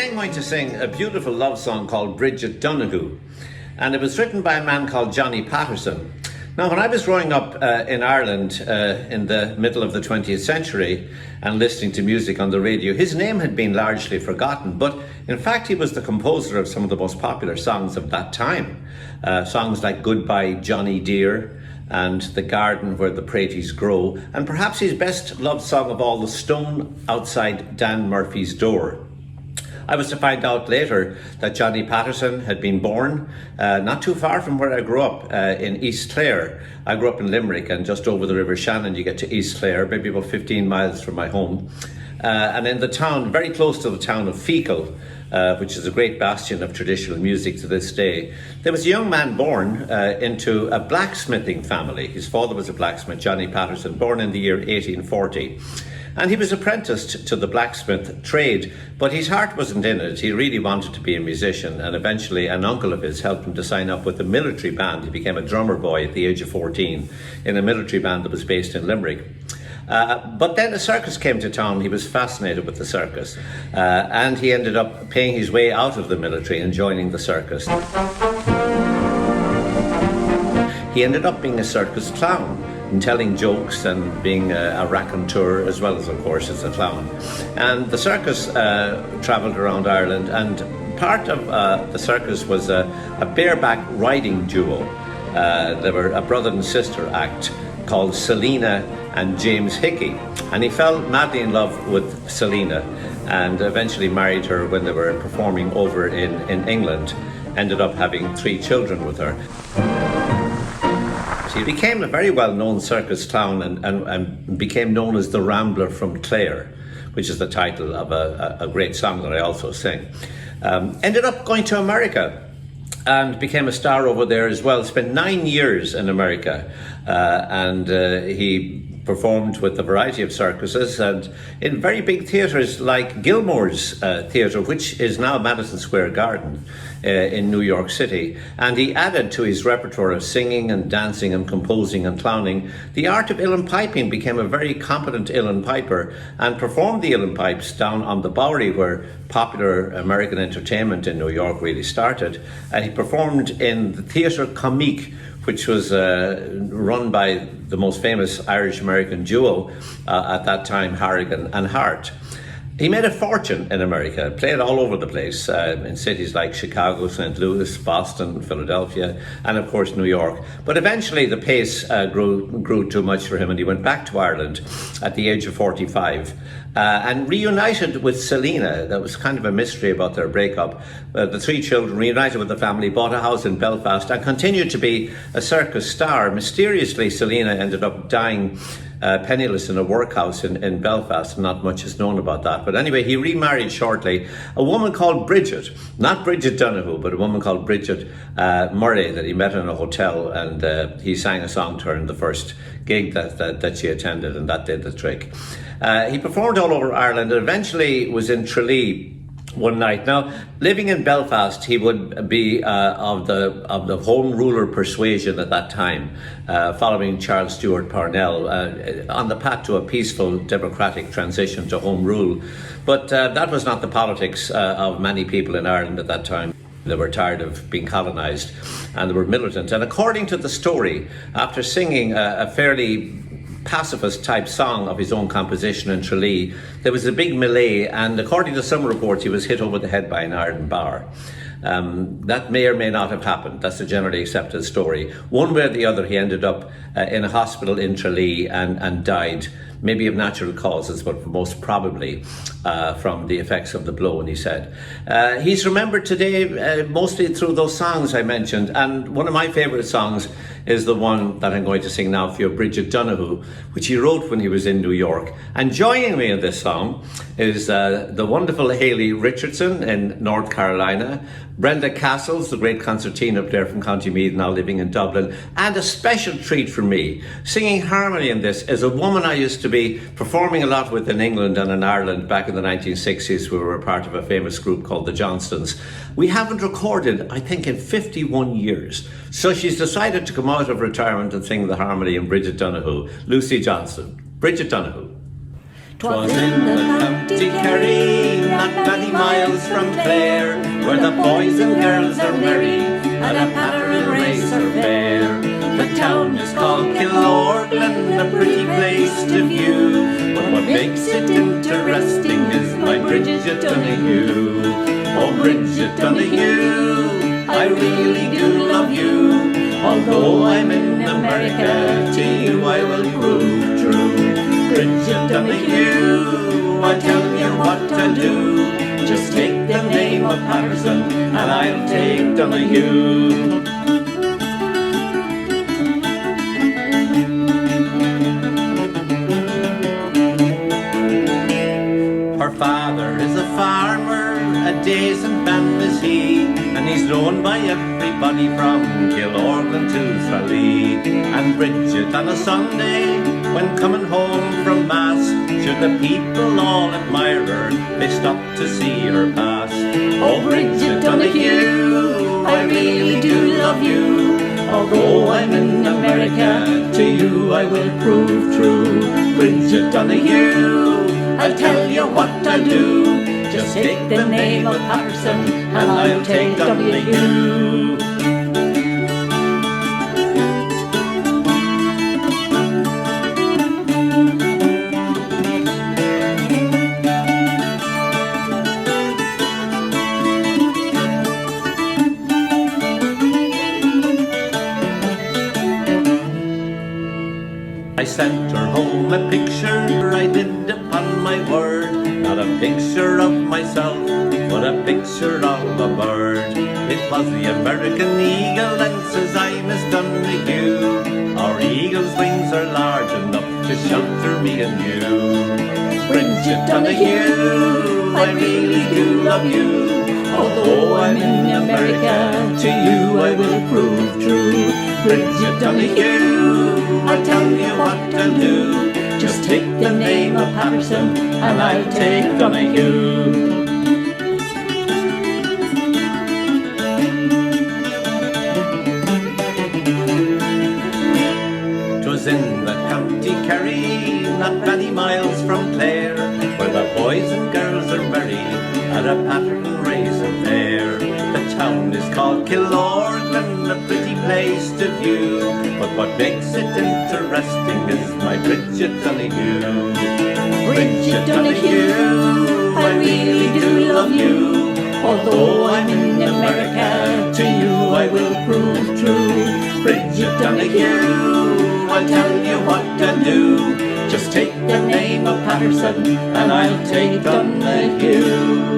Today I'm going to sing a beautiful love song called Bridget, Donoghue, and it was written by a man called Johnny Patterson. Now, when I was growing up in Ireland in the middle of the 20th century and listening to music on the radio, his name had been largely forgotten, but in fact he was the composer of some of the most popular songs of that time. Songs like Goodbye Johnny Dear and The Garden Where the Praties Grow, and perhaps his best loved song of all, The Stone Outside Dan Murphy's Door. I was to find out later that Johnny Patterson had been born not too far from where I grew up, in East Clare. I grew up in Limerick, and just over the River Shannon you get to East Clare, maybe about 15 miles from my home. And in the town, very close to the town of Fecal, which is a great bastion of traditional music to this day, there was a young man born into a blacksmithing family. His father was a blacksmith, Johnny Patterson, born in the year 1840. And he was apprenticed to the blacksmith trade, but his heart wasn't in it. He really wanted to be a musician, and eventually an uncle of his helped him to sign up with a military band. He became a drummer boy at the age of 14 in a military band that was based in Limerick. But then a circus came to town. He was fascinated with the circus, and he ended up paying his way out of the military and joining the circus. He ended up being a circus clown and telling jokes and being a raconteur, as well as, of course, as a clown. And the circus travelled around Ireland, and part of the circus was a bareback riding duo. They were a brother and sister act called Selina and James Hickey, and he fell madly in love with Selina and eventually married her when they were performing over in England. Ended up having 3 children with her. He became a very well-known circus clown and became known as the Rambler from Clare, which is the title of a great song that I also sing. Ended up going to America and became a star over there as well. Spent 9 years in America, and he performed with a variety of circuses and in very big theatres like Gilmore's Theatre, which is now Madison Square Garden in New York City. And he added to his repertoire of singing and dancing and composing and clowning the art of uilleann piping. Became a very competent uilleann piper and performed the uilleann pipes down on the Bowery, where popular American entertainment in New York really started. And he performed in the Theatre Comique, which was run by the most famous Irish-American duo at that time, Harrigan and Hart. He made a fortune in America, played all over the place, in cities like Chicago, St. Louis, Boston, Philadelphia, and of course New York. But eventually the pace grew too much for him, and he went back to Ireland at the age of 45 and reunited with Selina. That was kind of a mystery about their breakup. The 3 children reunited with the family, bought a house in Belfast, and continued to be a circus star. Mysteriously, Selina ended up dying penniless in a workhouse in Belfast. Not much is known about that. But anyway, he remarried shortly. A woman called Bridget, not Bridget Donoghue, but a woman called Bridget Murray that he met in a hotel, and he sang a song to her in the first gig that she attended, and that did the trick. He performed all over Ireland and eventually was in Tralee one night. Now, living in Belfast, he would be of the Home Ruler persuasion at that time, following Charles Stewart Parnell, on the path to a peaceful democratic transition to Home Rule. But that was not the politics of many people in Ireland at that time. They were tired of being colonised, and they were militant. And according to the story, after singing a fairly pacifist type song of his own composition in Tralee, there was a big melee, and according to some reports he was hit over the head by an iron bar. That may or may not have happened. That's a generally accepted story. One way or the other, he ended up in a hospital in Tralee and died, maybe of natural causes, but most probably from the effects of the blow, and he said. He's remembered today mostly through those songs I mentioned, and one of my favourite songs is the one that I'm going to sing now for you, Bridget Donoghue, which he wrote when he was in New York. And joining me in this song is the wonderful Hayley Richardson in North Carolina, Brenda Castles, the great concertina player from County Meath, now living in Dublin, and a special treat for me, singing harmony in this, is a woman I used to be performing a lot with in England and in Ireland back in the 1960s. We were a part of a famous group called the Johnstons. We haven't recorded, I think, in 51 years. So she's decided to come out of retirement and sing the harmony in Bridget Donoghue, Lucy Johnston. Bridget Donoghue. 'Twas in the county Kerry, not many miles from Clare, where the boys and girls are merry at a pattern racer fair. The town is called Kilorglin, a pretty place to view, but what makes it interesting is my Bridget Donoghue. Oh, Bridget Donoghue, I really do love you. Although I'm in America, to you I will prove true. Bridget Donoghue, I tell you what I'll do. Just take the name of Patterson, and I'll take Donoghue. Her father is a farmer, a dazed man is he, and he's known by everybody from Kilorglin to Tralee. And Bridget on a Sunday, when coming home from Mass, should the people all admire her, they stop to see her pass. Oh, Bridget Donoghue, I really do love you. Although I'm in America, to you I will prove true. Bridget Donoghue, I'll tell you what I'll do. Just take the name of Patterson, and I'll take W. I sent her home a picture, I did upon my word. Not a picture of myself, but a picture of a bird. It was the American eagle, and says I, Miss Donoghue, our eagle's wings are large enough to shelter me and you. Bridget Donoghue, I really do love you. Although I'm in America, to you I will prove true. Bridget Donoghue, I'll tell you what I'll do. Just take the name of Patterson, and I'll take Donoghue. 'Twas in the county Kerry, not many miles from Clare, where the boys and girls are merry at a pattern razor fair. The town is called Kilorglin, a pretty place to view, but what makes it interesting is my Bridget Donoghue. Bridget Donoghue, I really do love you. Although I'm in America, to you I will prove true. Bridget Donoghue, I'll tell you what I'll do. Just take the name of Patterson, and I'll take Donoghue.